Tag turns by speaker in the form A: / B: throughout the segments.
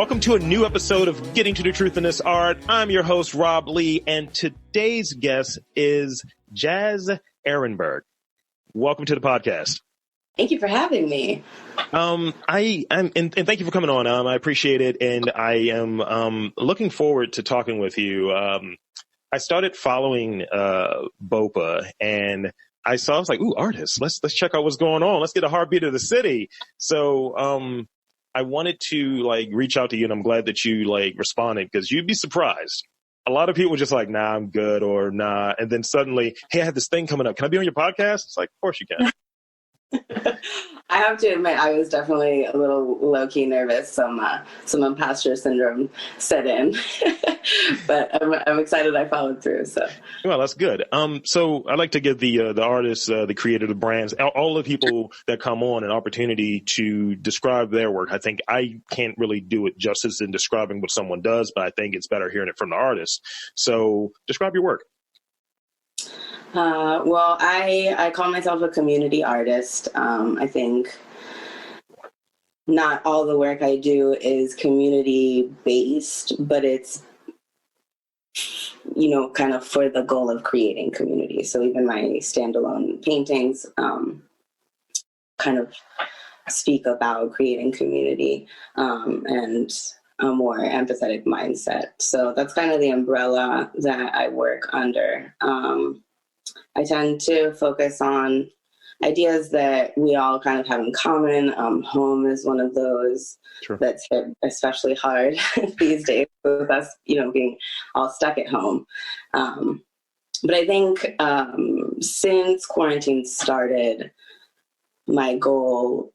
A: Welcome to a new episode of Getting to the Truth in This Art. I'm your host, Rob Lee, and today's guest is Jaz Erenberg. Welcome to the podcast.
B: Thank you for having me.
A: And thank you for coming on. I appreciate it, and I am looking forward to talking with you. I started following BOPA, and I was like, ooh, artists. Let's check out what's going on. Let's get a heartbeat of the city. So I wanted to reach out to you, and I'm glad that you responded, because you'd be surprised. A lot of people just nah, I'm good, or nah. And then suddenly, hey, I have this thing coming up. Can I be on your podcast? It's like, of course you can.
B: I have to admit, I was definitely a little low-key nervous. Some imposter syndrome set in, but I'm excited I followed through. So,
A: well, that's good. So I'd like to give the artists, the creator, the brands, all the people that come on an opportunity to describe their work. I think I can't really do it justice in describing what someone does, but I think it's better hearing it from the artist. So describe your work.
B: Well, I call myself a community artist. I think not all the work I do is community based, but it's, kind of for the goal of creating community. So even my standalone paintings kind of speak about creating community and a more empathetic mindset. So that's kind of the umbrella that I work under. I tend to focus on ideas that we all kind of have in common. Home is one of those. Sure. That's hit especially hard these days with us, being all stuck at home. But I think since quarantine started, the goal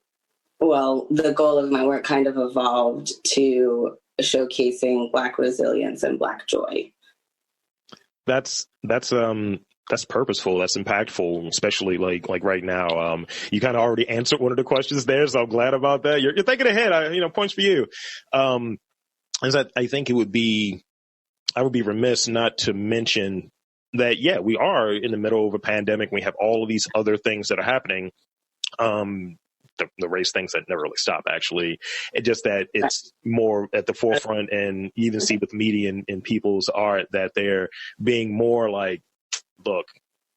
B: of my work kind of evolved to showcasing Black resilience and Black joy.
A: That's purposeful. That's impactful, especially like right now. You kind of already answered one of the questions there, so I'm glad about that. You're thinking ahead. Points for you. Is that I think I would be remiss not to mention that, yeah, we are in the middle of a pandemic. We have all of these other things that are happening. The race things that never really stop, actually. It's just that it's more at the forefront, and you even see with media and people's art that they're being more like, look,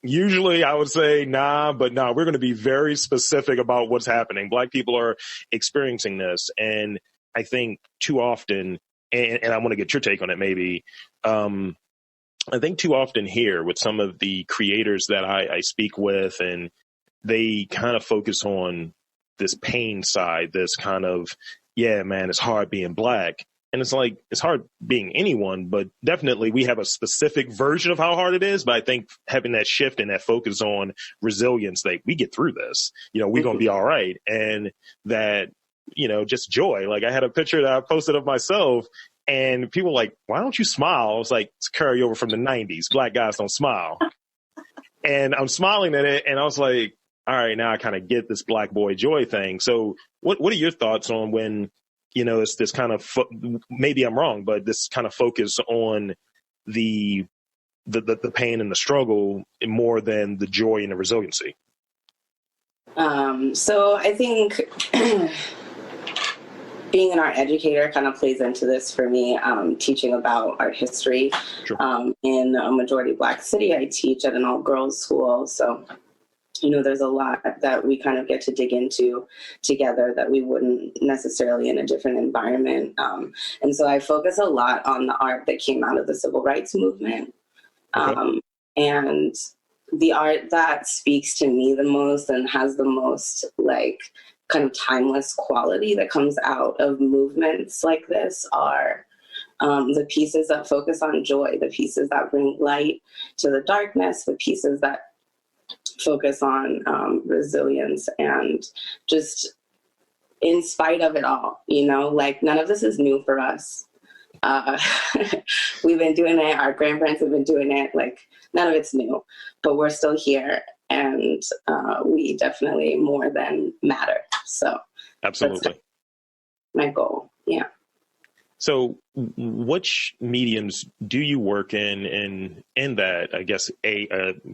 A: usually I would say, nah, we're going to be very specific about what's happening. Black people are experiencing this. And I think too often, and I want to get your take on it maybe, I think too often here with some of the creators that I speak with, and they kind of focus on this pain side, this kind of, yeah, man, it's hard being Black. And it's like, it's hard being anyone, but definitely we have a specific version of how hard it is. But I think having that shift and that focus on resilience, we get through this, we're going to be all right. And that, just joy. Like I had a picture that I posted of myself, and people were like, why don't you smile? I was like, it's carryover from the 90s. Black guys don't smile. And I'm smiling at it, and I was like, all right, now I kind of get this Black boy joy thing. So what are your thoughts on when, it's this kind of, maybe I'm wrong, but this kind of focus on the pain and the struggle more than the joy and the resiliency?
B: So I think being an art educator kind of plays into this for me, teaching about art history. Sure. In a majority Black city, I teach at an all-girls school. So there's a lot that we kind of get to dig into together that we wouldn't necessarily in a different environment. And so I focus a lot on the art that came out of the civil rights movement. Okay. And the art that speaks to me the most and has the most kind of timeless quality that comes out of movements like this are the pieces that focus on joy, the pieces that bring light to the darkness, the pieces that focus on resilience, and just in spite of it all, none of this is new for us. We've been doing it. Our grandparents have been doing it. None of it's new, but we're still here, and we definitely more than matter. So
A: absolutely,
B: that's my goal. Yeah.
A: So which mediums do you work in? And in that, I guess,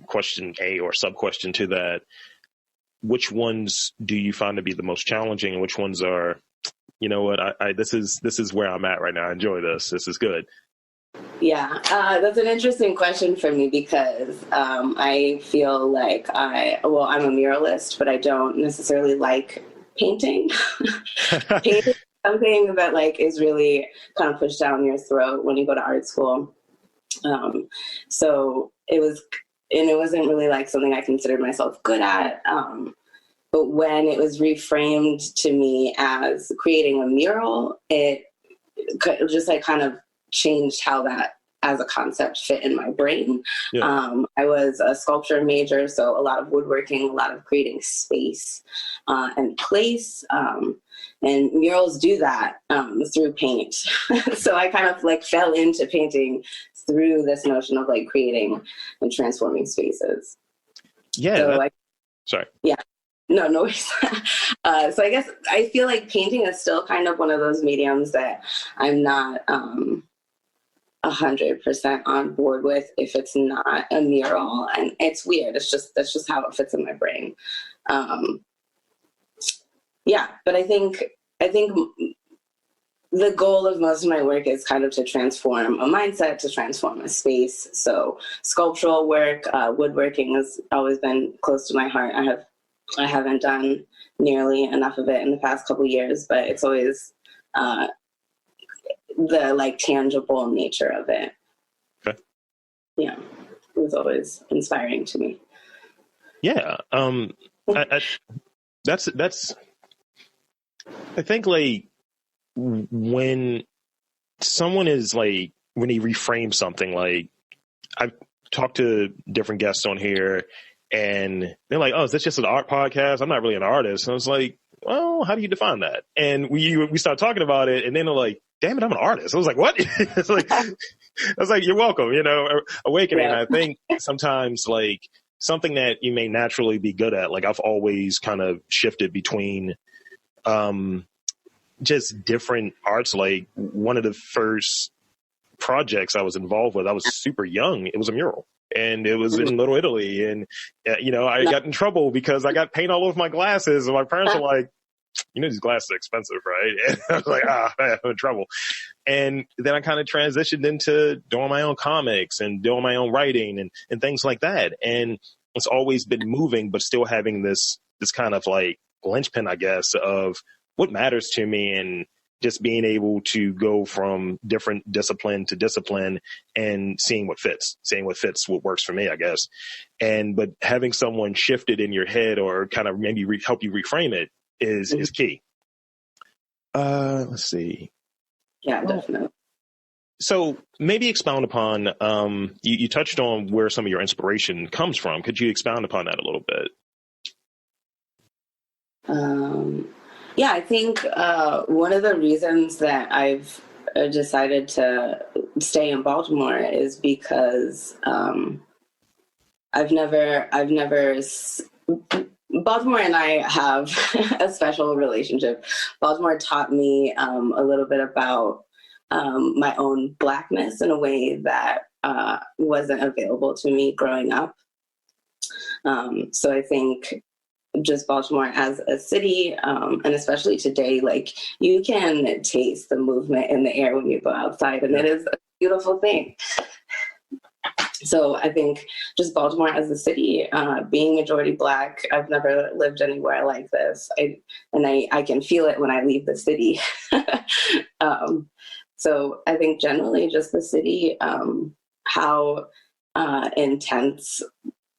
A: question A or sub-question to that, which ones do you find to be the most challenging, and which ones are you know what, this is where I'm at right now. I enjoy this. This is good.
B: Yeah, that's an interesting question for me because I feel like I'm a muralist, but I don't necessarily like painting. Painting is something that like is really kind of pushed down your throat when you go to art school. So it wasn't really like something I considered myself good at. But when it was reframed to me as creating a mural, it just like kind of changed how that as a concept fit in my brain. Yeah. I was a sculpture major, so a lot of woodworking, a lot of creating space and place. And murals do that through paint. So I kind of like fell into painting through this notion of like creating and transforming spaces.
A: Yeah.
B: So
A: sorry.
B: Yeah. No worries. So I guess I feel like painting is still kind of one of those mediums that I'm not 100% on board with if it's not a mural, and it's weird. That's just how it fits in my brain. Yeah, but I think the goal of most of my work is kind of to transform a mindset, to transform a space. So sculptural work, woodworking has always been close to my heart. I haven't done nearly enough of it in the past couple of years, but it's always the like tangible nature of it.
A: Okay.
B: Yeah, it was always inspiring to me.
A: Yeah, I think like when someone is like, when he reframes something, like I've talked to different guests on here and they're like, oh, is this just an art podcast? I'm not really an artist. And I was like, well, how do you define that? And we started talking about it and then they're like, damn it, I'm an artist. I was like, what? It's like, I was like, you're welcome, awakening. Yeah. I think sometimes like something that you may naturally be good at, like I've always kind of shifted between just different arts. Like one of the first projects I was involved with, I was super young. It was a mural and it was in Little Italy. And, I got in trouble because I got paint all over my glasses and my parents were like, these glasses are expensive, right? And I was like, I'm in trouble. And then I kind of transitioned into doing my own comics and doing my own writing and things like that. And it's always been moving, but still having this kind of like linchpin, I guess, of what matters to me and just being able to go from different discipline to discipline and seeing what fits, what works for me, I guess. But having someone shift it in your head or kind of maybe help you reframe it is key. Let's see.
B: Yeah, definitely.
A: So maybe expound upon, you touched on where some of your inspiration comes from. Could you expound upon that a little bit?
B: Yeah, I think one of the reasons that I've decided to stay in Baltimore is because Baltimore and I have a special relationship. Baltimore taught me a little bit about my own Blackness in a way that wasn't available to me growing up. So I think just Baltimore as a city, and especially today, like you can taste the movement in the air when you go outside, and it is a beautiful thing. So I think just Baltimore as a city, being majority Black, I've never lived anywhere like this. I can feel it when I leave the city. So I think generally just the city, how intense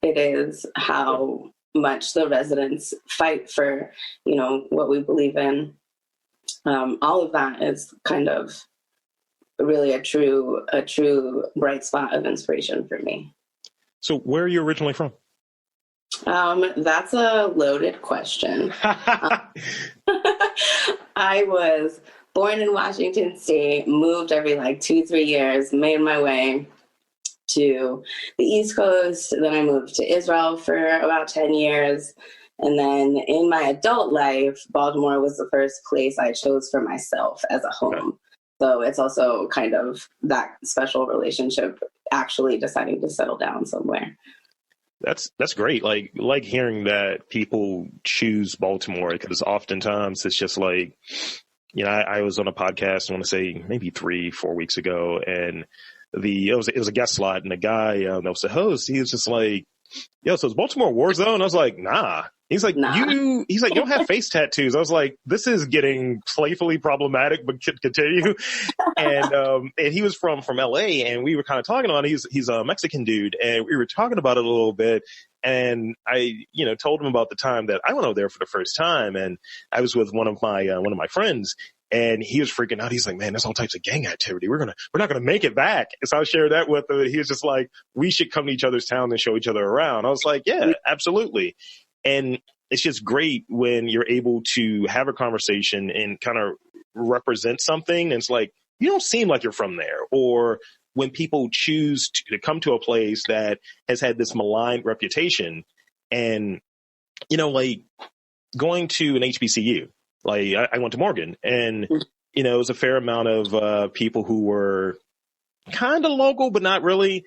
B: it is, how much the residents fight for, what we believe in. All of that is kind of really a true bright spot of inspiration for me.
A: So where are you originally from?
B: That's a loaded question. I was born in Washington State, moved every 2-3 years, made my way to the East Coast. Then I moved to Israel for about 10 years. And then in my adult life, Baltimore was the first place I chose for myself as a home. Okay. So it's also kind of that special relationship, actually deciding to settle down somewhere.
A: That's great. Like hearing that people choose Baltimore, because oftentimes it's just like, I was on a podcast, I want to say maybe 3-4 weeks ago, and it was a guest slot, and the guy that was the host, he was just like, yo, so is Baltimore a war zone? I was like, nah. He's like,
B: Nah.
A: you don't have face tattoos. I was like, this is getting playfully problematic, but continue. And he was from LA, and we were kind of talking about it. He's a Mexican dude, and we were talking about it a little bit. And I, told him about the time that I went over there for the first time, and I was with one of my friends. And he was freaking out. He's like, man, there's all types of gang activity. We're not going to make it back. And so I shared that with him. He was just like, we should come to each other's town and show each other around. I was like, yeah, absolutely. And it's just great when you're able to have a conversation and kind of represent something. And it's like, you don't seem like you're from there. Or when people choose to come to a place that has had this maligned reputation, and, like going to an HBCU. Like I went to Morgan, and, it was a fair amount of people who were kind of local, but not really.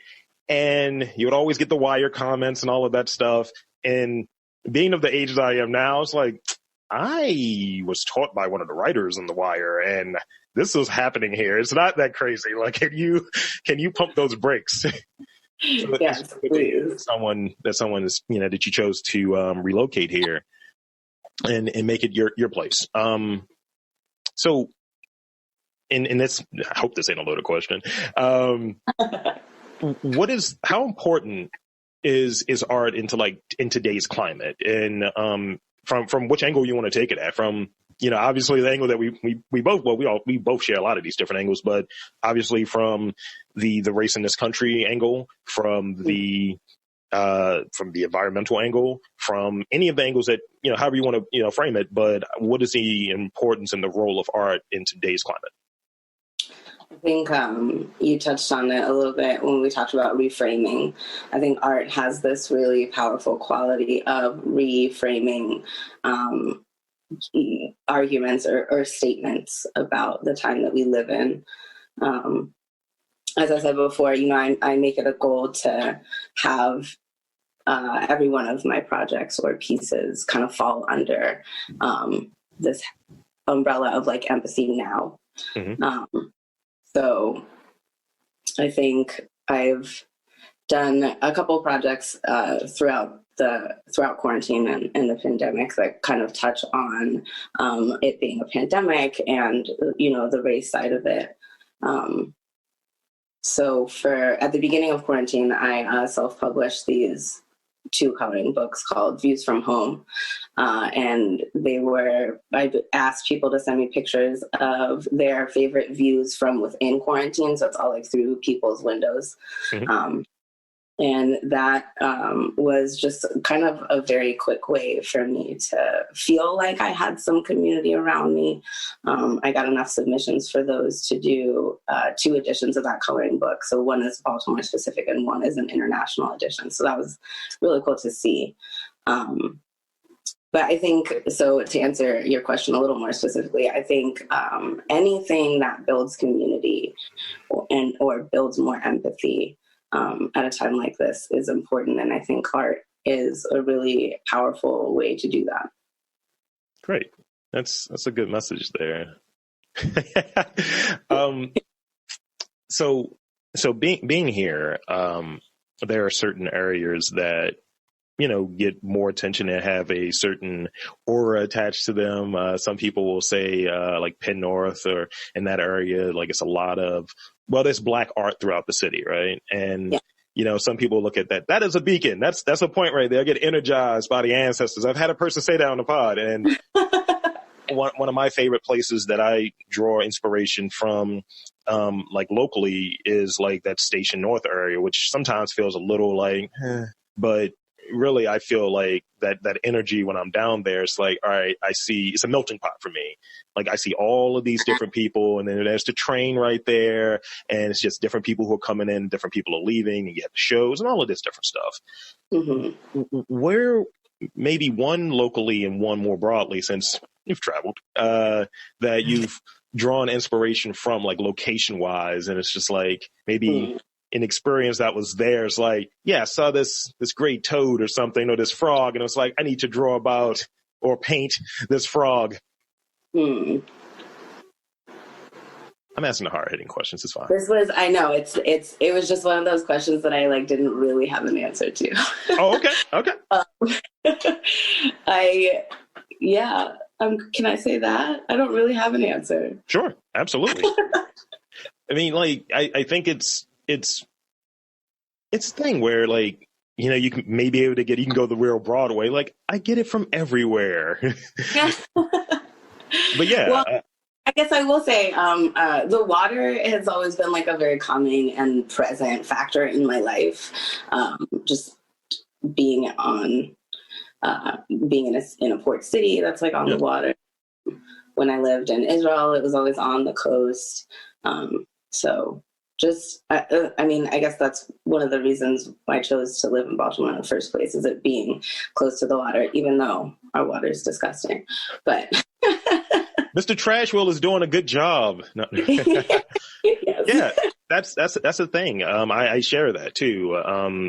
A: And you would always get the wire comments and all of that stuff. And being of the age that I am now, it's like, I was taught by one of the writers on the wire, and this was happening here. It's not that crazy. Like, can you pump those brakes? So
B: yes, please.
A: Someone is, that you chose to relocate here and make it your place. So in this, I hope this ain't a loaded question. How important is art in today's climate? And from which angle you want to take it at? From, obviously the angle that we both share a lot of these different angles, but obviously from the race in this country angle, from the environmental angle, from any of the angles that, however you want to, frame it, but what is the importance and the role of art in today's climate?
B: I think you touched on it a little bit when we talked about reframing. I think art has this really powerful quality of reframing arguments or statements about the time that we live in. As I said before, I make it a goal to have every one of my projects or pieces kind of fall under this umbrella of like empathy now. Mm-hmm. So I think I've done a couple of projects throughout quarantine and the pandemic that kind of touch on it being a pandemic and, the race side of it. So at the beginning of quarantine, I self-published these 2 coloring books called Views from Home. And I asked people to send me pictures of their favorite views from within quarantine. So it's all like through people's windows. Mm-hmm. And that was just kind of a very quick way for me to feel like I had some community around me. I got enough submissions for those to do 2 editions of that coloring book. So one is Baltimore specific and one is an international edition. So that was really cool to see. But I think, so to answer your question a little more specifically, I think anything that builds community or builds more empathy at a time like this is important. And I think art is a really powerful way to do that.
A: Great. That's a good message there. So being here, there are certain areas that, get more attention and have a certain aura attached to them. Some people will say, like Penn North or in that area, like it's a lot of, there's Black art throughout the city, right? And, some people look at that. That is a beacon. That's a point right there. I get energized by the ancestors. I've had a person say that on the pod. And one of my favorite places that I draw inspiration from, like locally, is like that Station North area, which sometimes feels a little like, but really, I feel like that energy when I'm down there, it's like, all right, I see, it's a melting pot for me. Like I see all of these different people, and then there's the train right there, and it's just different people who are coming in, different people are leaving, and you have the shows and all of this different stuff. Mm-hmm. Where maybe one locally and one more broadly, since you've traveled, that you've drawn inspiration from, like location wise, and it's just like maybe an experience that was there. It's like, yeah, I saw this great toad or something, or this frog, and it's like, I need to draw about or paint this frog. I'm asking the hard hitting questions. It's fine.
B: I know it was just one of those questions that I like didn't really have an answer to.
A: Oh, okay. Okay.
B: Can I say that? I don't really have an answer.
A: Sure. Absolutely. I mean, like, I think it's a thing where, like, you know, you can maybe able to you can go the real broad way. Like, I get it from everywhere. But yeah.
B: Well, I guess I will say the water has always been like a very calming and present factor in my life. Just being in a port city that's like on the water. When I lived in Israel, it was always on the coast. So just, I mean, I guess that's one of the reasons why I chose to live in Baltimore in the first place, is it being close to the water, even though our water is disgusting. But
A: Mr. Trashwell is doing a good job. No.
B: Yes.
A: Yeah, that's the thing. I share that too.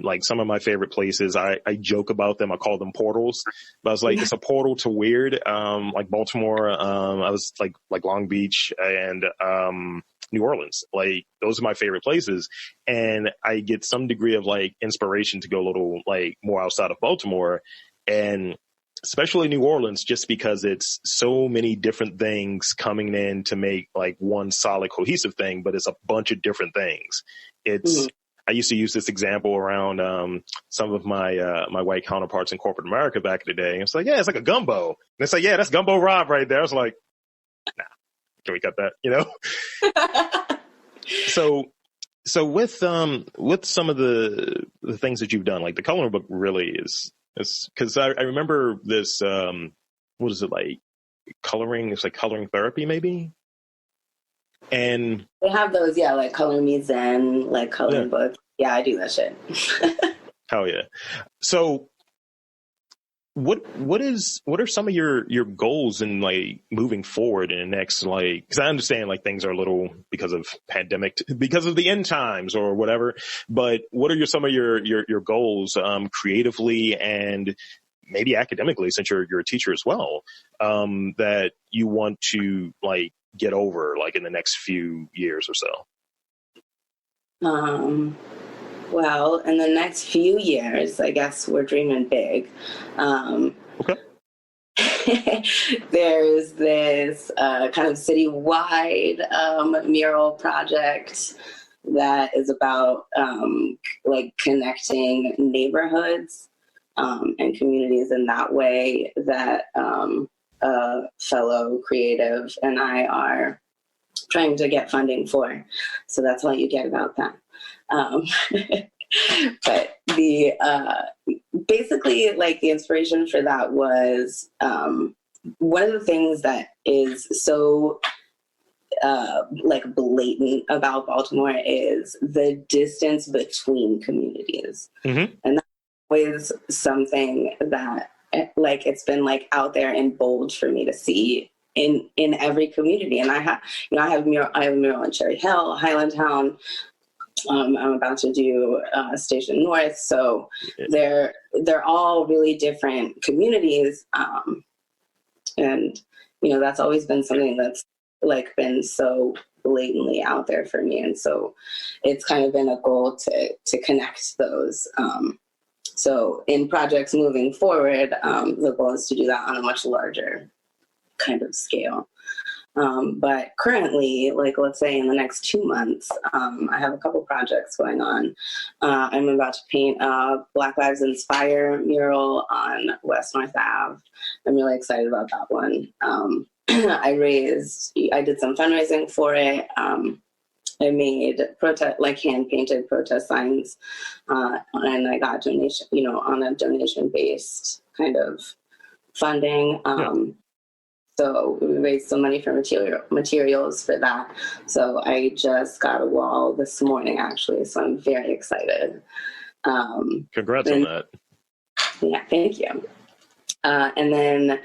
A: Like some of my favorite places, I joke about them. I call them portals, but I was like, it's a portal to weird. Like Baltimore, I was like Long Beach and New Orleans. Like those are my favorite places, and I get some degree of like inspiration to go a little like more outside of Baltimore, and especially New Orleans, just because it's so many different things coming in to make like one solid cohesive thing, but it's a bunch of different things. It's, I used to use this example around some of my my white counterparts in corporate America back in the day. It's like, yeah, it's like a gumbo. And it's like, yeah, that's Gumbo Rob right there. I was like, nah, can we cut that? You know? So with some of the things that you've done, like the coloring book really is because I remember this, what is it, like coloring? It's like coloring therapy maybe. And
B: they have those, like Color Me Zen, like coloring books. Yeah, I do that shit.
A: Hell yeah. So what are some of your goals in like moving forward in the next, like, because I understand like things are a little because of pandemic, because of the end times or whatever, but what are some of your goals creatively and maybe academically, since you're a teacher as well, that you want to like get over like in the next few years or so?
B: Well, in the next few years, I guess we're dreaming big.
A: Okay.
B: There's this kind of citywide mural project that is about like connecting neighborhoods and communities in that way, that a fellow creative and I are trying to get funding for. So that's all you get about that. But basically, like, the inspiration for that was one of the things that is so like blatant about Baltimore is the distance between communities. And that's always something that, like, it's been like out there in bold for me to see in every community. And I have a mural in Cherry Hill, Highlandtown. I'm about to do Station North. So they're all really different communities. And, that's always been something that's like been so blatantly out there for me. And so it's kind of been a goal to connect those. So in projects moving forward, the goal is to do that on a much larger kind of scale. But currently, like, let's say in the next 2 months, I have a couple projects going on. I'm about to paint a Black Lives Inspire mural on West North Ave. I'm really excited about that one. I did some fundraising for it. I made hand-painted protest signs, and I got donation, on a donation-based kind of funding. So we raised some money for materials for that. So I just got a wall this morning, actually. So I'm very excited.
A: Congrats on that.
B: Yeah, thank you. And then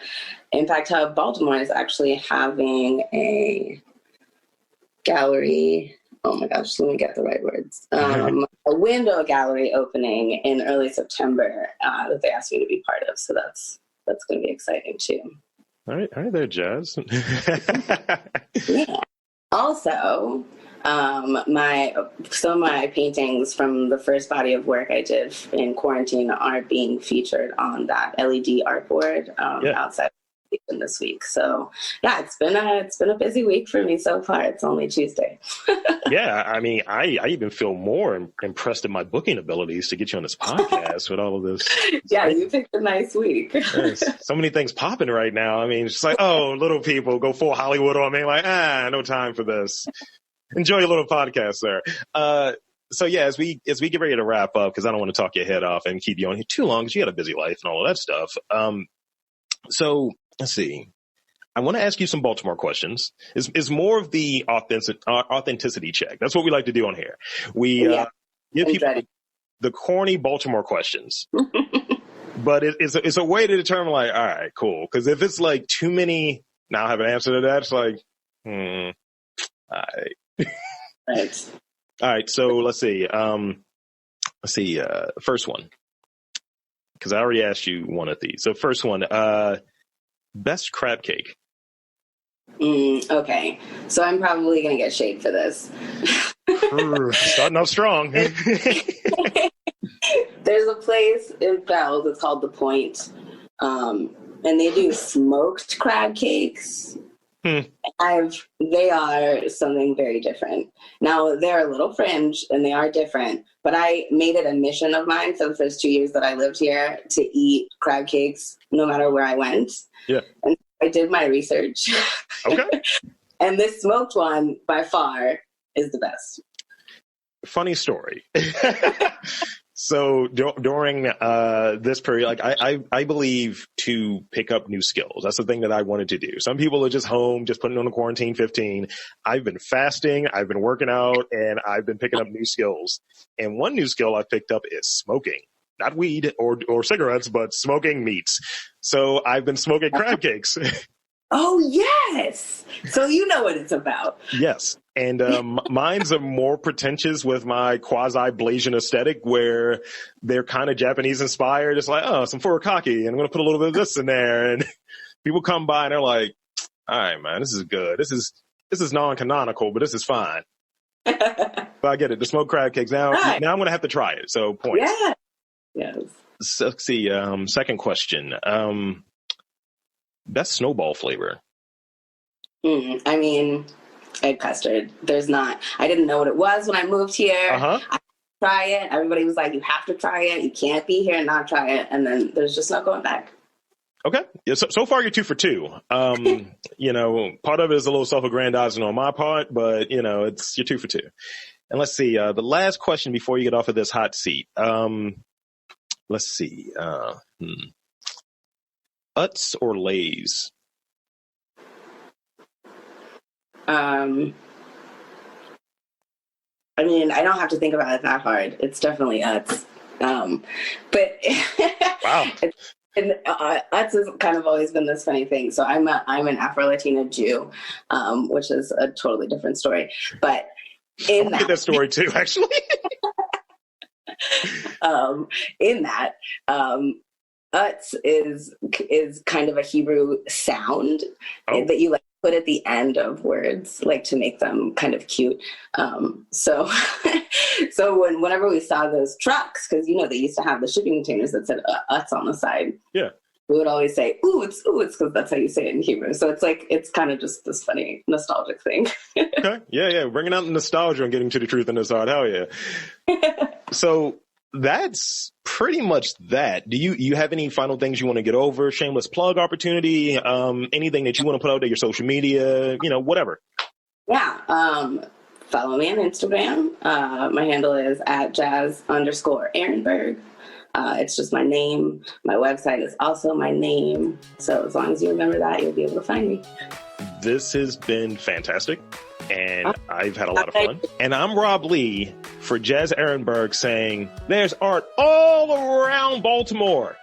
B: Impact Hub Baltimore is actually having a gallery. Oh my gosh, let me get the right words. A window gallery opening in early September that they asked me to be part of. So that's going to be exciting too.
A: All right there, Jazz.
B: Yeah. Also, some of my paintings from the first body of work I did in quarantine are being featured on that LED artboard outside this week. So yeah, it's been a busy week for me so far. It's only Tuesday.
A: Yeah, I mean, I even feel more impressed in my booking abilities to get you on this podcast with all of this.
B: Yeah, you picked a nice week.
A: Yes, so many things popping right now. I mean, it's just like, oh, little people go full Hollywood on me. Like, no time for this. Enjoy your little podcast, sir. So yeah, as we get ready to wrap up, because I don't want to talk your head off and keep you on here too long, because you got a busy life and all of that stuff. So let's see. I want to ask you some Baltimore questions. It's more of the authenticity check. That's what we like to do on here. We give people the corny Baltimore questions, but it's a way to determine, like, all right, cool. Because if it's like too many, now I have an answer to that. It's like, all right.
B: Right.
A: All right. So let's see. First one, because I already asked you one of these. So first one, best crab cake.
B: Okay, so I'm probably gonna get shade for this.
A: Starting off strong.
B: There's a place in Bells. It's called The Point, and they do smoked crab cakes. They are something very different. Now, they're a little fringe and they are different, but I made it a mission of mine for the first 2 years that I lived here to eat crab cakes no matter where I went.
A: Yeah.
B: And I did my research.
A: Okay.
B: And this smoked one, by far, is the best.
A: Funny story. So during this period, like I believe to pick up new skills. That's the thing that I wanted to do. Some people are just home, just putting on a quarantine 15. I've been fasting, I've been working out, and I've been picking up new skills. And one new skill I picked up is smoking. Not weed or cigarettes, but smoking meats. So I've been smoking crab cakes.
B: Oh, yes. So you know what it's about.
A: Yes. And mine's are more pretentious with my quasi-Blasian aesthetic, where they're kind of Japanese inspired. It's like, oh, some furikake, and I'm going to put a little bit of this in there. And people come by and they're like, all right, man, this is good. This is non-canonical, but this is fine. But I get it. The smoked crab cakes. Now I'm going to have to try it. So points.
B: Yeah. Yes.
A: So, let's see. Second question. Best snowball flavor.
B: I mean, egg custard. I didn't know what it was when I moved here. I try it. Everybody was like, you have to try it. You can't be here and not try it. And then there's just no going back.
A: Okay. Yeah, so far you're 2 for 2. You know, part of it is a little self-aggrandizing on my part, but you know, you're 2 for 2. And let's see, the last question before you get off of this hot seat. Let's see, Utz or Lay's?
B: I mean, I don't have to think about it that hard. It's definitely Utz. But
A: wow.
B: Utz has kind of always been this funny thing. So I'm an Afro-Latina Jew, which is a totally different story. But in
A: that story too, actually.
B: In that, Utz is kind of a Hebrew sound that you like put at the end of words, like to make them kind of cute. So whenever we saw those trucks, because you know they used to have the shipping containers that said Utz on the side.
A: Yeah.
B: We would always say, ooh, it's because that's how you say it in Hebrew. So it's kind of just this funny nostalgic thing.
A: Okay. Yeah. Bringing out the nostalgia and getting to the truth in this art. Hell yeah. So that's pretty much that. Do you have any final things you want to get over? Shameless plug opportunity? Anything that you want to put out there, your social media, you know, whatever.
B: Yeah. Follow me on Instagram. My handle is @Jaz_Erenberg. It's just my name. My website is also my name. So as long as you remember that, you'll be able to find me.
A: This has been fantastic, and I've had a lot of fun. And I'm Rob Lee for Jaz Erenberg saying, there's art all around Baltimore.